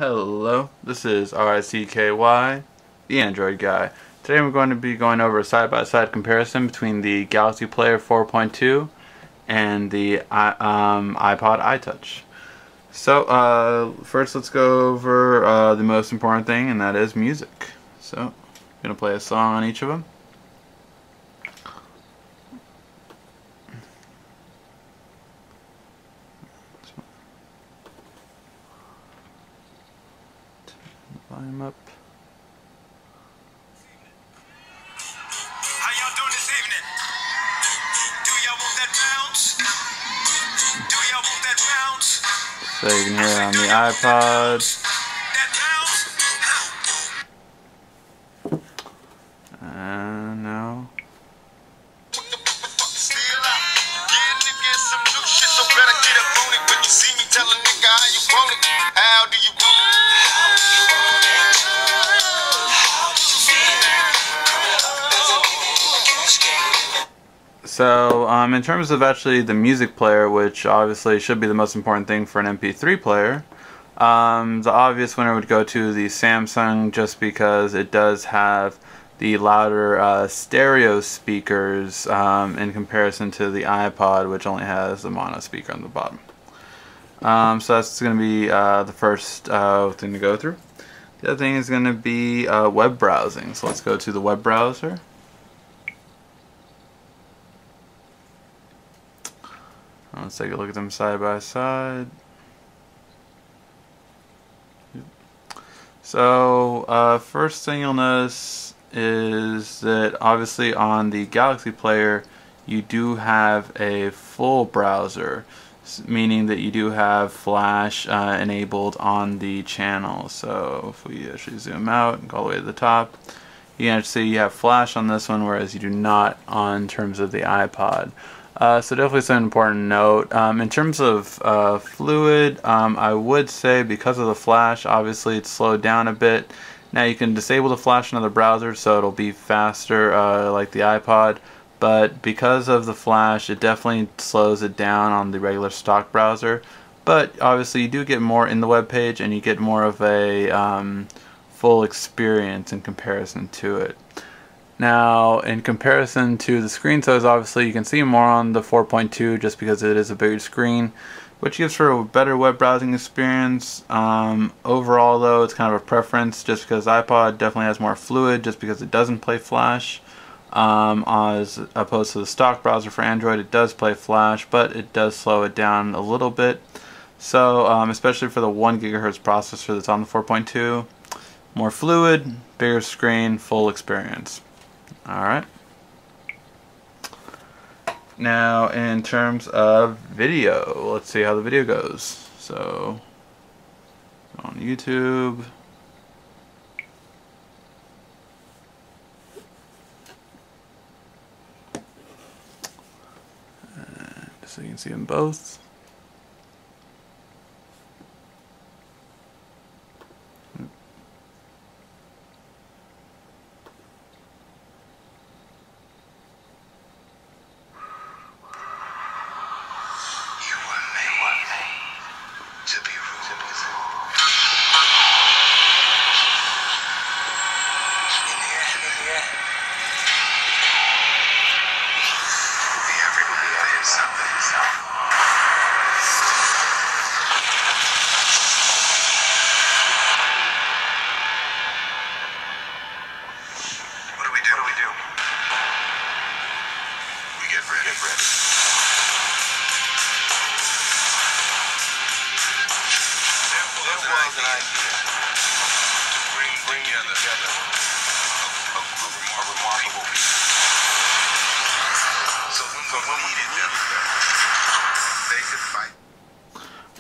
Hello, this is RICKY, the Android guy. Today we're going to be going over a side-by-side comparison between the Galaxy Player 4.2 and the iPod iTouch. So first let's go over the most important thing, and that is music. So I'm going to play a song on each of them. Volume up. How y'all doing this evening? Do y'all want that bounce? Do y'all want that bounce? So you can hear it on the iPod. That bounce? And now. Still out. Getting to get some new shit, so better get up on it. When you see me, tell a nigga how you want it. How do you want it? So, in terms of actually the music player, which obviously should be the most important thing for an MP3 player, the obvious winner would go to the Samsung, just because it does have the louder stereo speakers in comparison to the iPod, which only has the mono speaker on the bottom. So that's going to be the first thing to go through. The other thing is going to be web browsing. So let's go to the web browser. Let's take a look at them side by side. So first thing you'll notice is that obviously on the Galaxy Player you do have a full browser, meaning that you do have Flash enabled on the channel. So if we actually zoom out and go all the way to the top, you can actually see you have Flash on this one, whereas you do not on terms of the iPod. So definitely some important note. In terms of fluid, I would say because of the Flash, obviously it's slowed down a bit. Now you can disable the Flash in other browsers, so it'll be faster like the iPod. But because of the Flash, it definitely slows it down on the regular stock browser. But obviously you do get more in the web page, and you get more of a full experience in comparison to it. Now, in comparison to the screen size, obviously you can see more on the 4.2 just because it is a bigger screen, which gives for a better web browsing experience. Overall though, it's kind of a preference, just because iPod definitely has more fluid just because it doesn't play Flash. As opposed to the stock browser for Android, it does play Flash, but it does slow it down a little bit. So especially for the 1 GHz processor that's on the 4.2, more fluid, bigger screen, full experience. Alright. Now in terms of video, let's see how the video goes. So on YouTube, so you can see them both.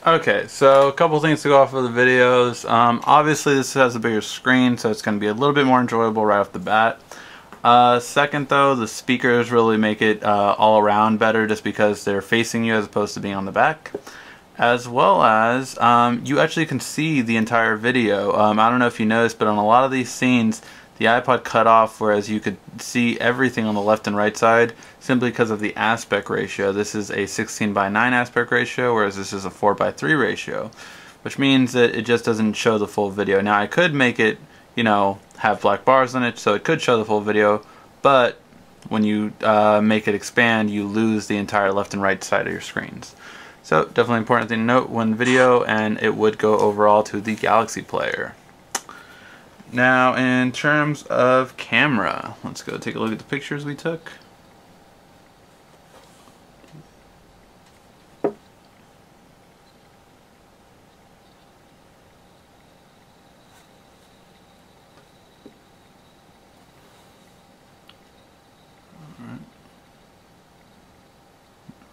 Okay, so a couple things to go off of the videos. Obviously this has a bigger screen, so it's going to be a little bit more enjoyable right off the bat. Second though, the speakers really make it all around better just because they're facing you as opposed to being on the back. As well as you actually can see the entire video. I don't know if you noticed, but on a lot of these scenes the iPod cut off, whereas you could see everything on the left and right side simply because of the aspect ratio. This is a 16:9 aspect ratio, whereas this is a 4:3 ratio. which means that it just doesn't show the full video. Now I could make it, you know, have black bars on it, so it could show the full video, but when you make it expand, you lose the entire left and right side of your screens. So definitely important thing to note when video, and it would go overall to the Galaxy player. Now in terms of camera, let's go take a look at the pictures we took.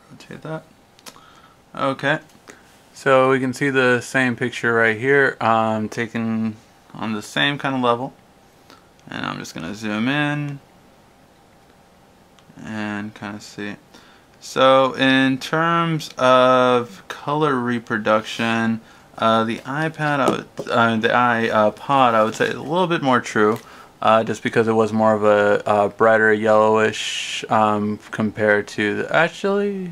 Rotate that. Okay, so we can see the same picture right here, taken on the same kind of level, and I'm just gonna zoom in and kind of see. So in terms of color reproduction, the iPod I would say is a little bit more true. Just because it was more of a brighter yellowish compared to the, actually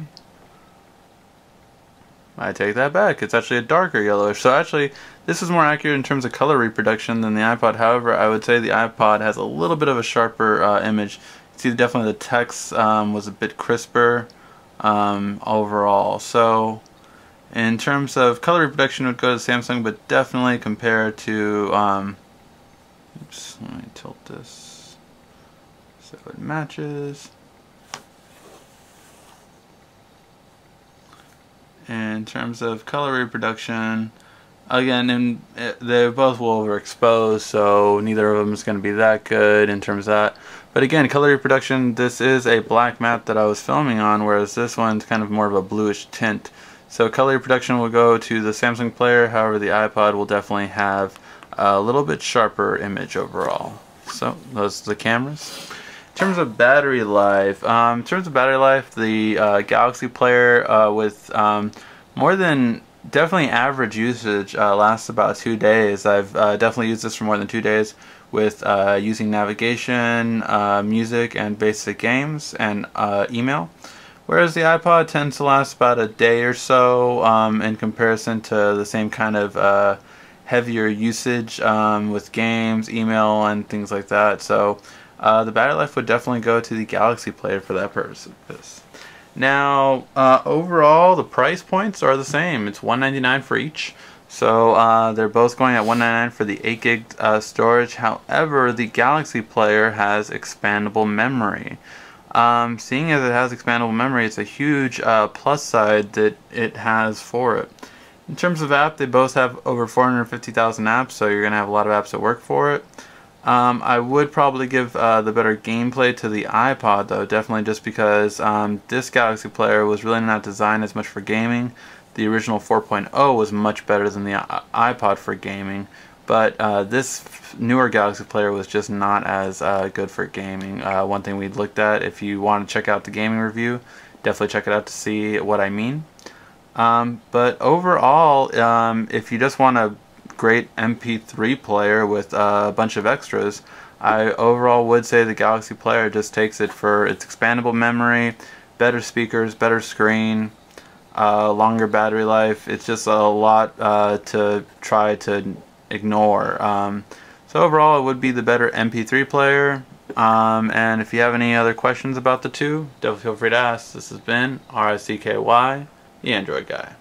I take that back, it's actually a darker yellowish. So actually this is more accurate in terms of color reproduction than the iPod. However, I would say the iPod has a little bit of a sharper image. You see definitely the text was a bit crisper overall. So in terms of color reproduction, it would go to Samsung, but definitely compared to oops, let me tilt this so it matches. In terms of color reproduction, again, they both will overexpose, so neither of them is going to be that good in terms of that. But again, color reproduction, this is a black matte that I was filming on, whereas this one's kind of more of a bluish tint. So color reproduction will go to the Samsung player, however the iPod will definitely have a little bit sharper image overall. So those are the cameras. In terms of battery life, the Galaxy player with more than definitely average usage lasts about 2 days. I've definitely used this for more than 2 days with using navigation, music, and basic games, and email. Whereas the iPod tends to last about a day or so in comparison to the same kind of heavier usage with games, email, and things like that. So the battery life would definitely go to the Galaxy player for that purpose. Now overall the price points are the same. It's $199 for each. So they're both going at $199 for the 8 gig storage. However, the Galaxy player has expandable memory. Seeing as it has expandable memory, it's a huge plus side that it has for it. In terms of app, they both have over 450,000 apps, so you're going to have a lot of apps that work for it. I would probably give the better gameplay to the iPod, though, definitely, just because this Galaxy player was really not designed as much for gaming. The original 4.0 was much better than the iPod for gaming, but this newer Galaxy player was just not as good for gaming. One thing we looked at, if you want to check out the gaming review, definitely check it out to see what I mean. But overall, if you just want a great MP3 player with a bunch of extras, I overall would say the Galaxy player just takes it for its expandable memory, better speakers, better screen, longer battery life. It's just a lot to try to ignore. So overall, it would be the better MP3 player. And if you have any other questions about the two, definitely feel free to ask. This has been RICKY, the Android Guy.